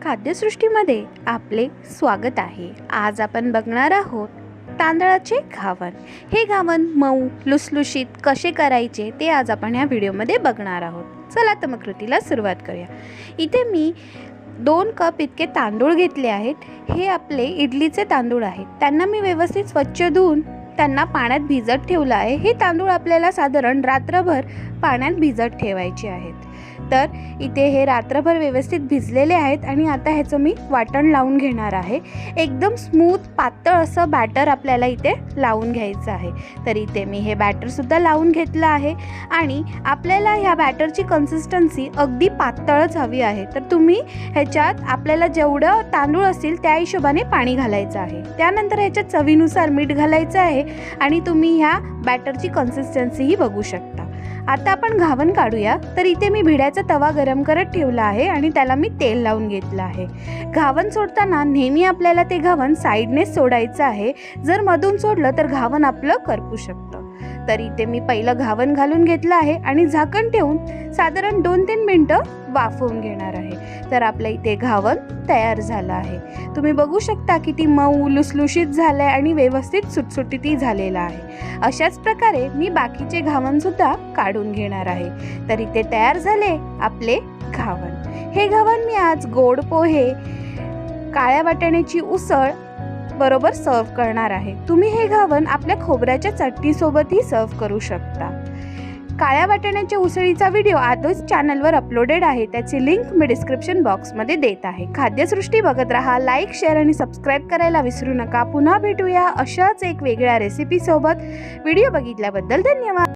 खाद्यसृष्टीमध्ये आपले स्वागत आहे। आज आपण बघणार आहोत तांदळाचे घावन। हे घावन मऊ लुसलुशीत कसे करायचे ते आज आपण या व्हिडिओमध्ये बघणार आहोत। चला तर मग कृतीला सुरुवात करूया। इथे मी 2 कप इतके तांदूळ घेतले आहेत। हे आपले इडलीचे तांदूळ आहेत। त्यांना मी व्यवस्थित स्वच्छ धुवून त्यांना पाण्यात भिजत ठेवलं आहे। हे तांदूळ आपल्याला साधारण रात्रभर पाण्यात भिजत ठेवायचे आहेत। तर इथे हे रात्रभर व्यवस्थित भिजलेले आहेत आणि आता ह्याचं मी वाटण लावून घेणार आहे। एकदम स्मूथ पातळ असं बॅटर आपल्याला इथे लावून घ्यायचं आहे। तर इथे मी हे बॅटर सुद्धा लावून घेतलं आहे आणि आपल्याला ह्या बॅटरची कन्सिस्टन्सी अगदी पातळच हवी आहे। तर तुम्ही ह्याच्यात आपल्याला जेवढं तांदूळ असतील त्या हिशोबाने पाणी घालायचं आहे। त्यानंतर ह्याच्यात चवीनुसार मीठ घालायचं आहे आणि तुम्ही ह्या बॅटरची कन्सिस्टन्सी ही बघू शकता। आता आपण घावन काढूया। तर इथे मी भिड्याचा तवा गरम करत ठेवला आहे आणि त्याला मी तेल लावून घेतलं आहे। घावन सोडताना नेहमी आपल्याला ते घावन साईडने सोडायचं आहे। जर मधून सोडलं तर घावन आपलं करपू शकतं। तर इथे मी पहिलं घावन घालून घेतलं आहे आणि झाकण ठेवून साधारण 2-3 मिनिटं वाफवून घेणार आहे। तर आपलं इथे घावन तयार झालं आहे। तुम्ही बघू शकता किती मऊ लुसलुशीत झालंय आणि व्यवस्थित सुटसुटीतही झालेला आहे। अशाच प्रकारे मी बाकीचे घावन सुद्धा काढून घेणार आहे। तर इथे तयार झाले आपले घावन। हे घावन मी आज गोड पोहे, काळ्या वाटाण्याची उसळ बरोबर सर्व करणार आहे। तुम्ही हे घावन आपल्या खोबऱ्याच्या चटणीसोबतही सर्व करू शकता। काळ्या वाटाण्याच्या उसळीचा व्हिडिओ आधीच चॅनलवर अपलोडेड आहे। त्याची लिंक मी डिस्क्रिप्शन बॉक्समध्ये देत आहे। खाद्यसृष्टी बघत राहा, लाईक, शेअर आणि सबस्क्राईब करायला विसरू नका। पुन्हा भेटूया अशाच एक वेगळ्या रेसिपीसोबत। व्हिडिओ बघितल्याबद्दल धन्यवाद।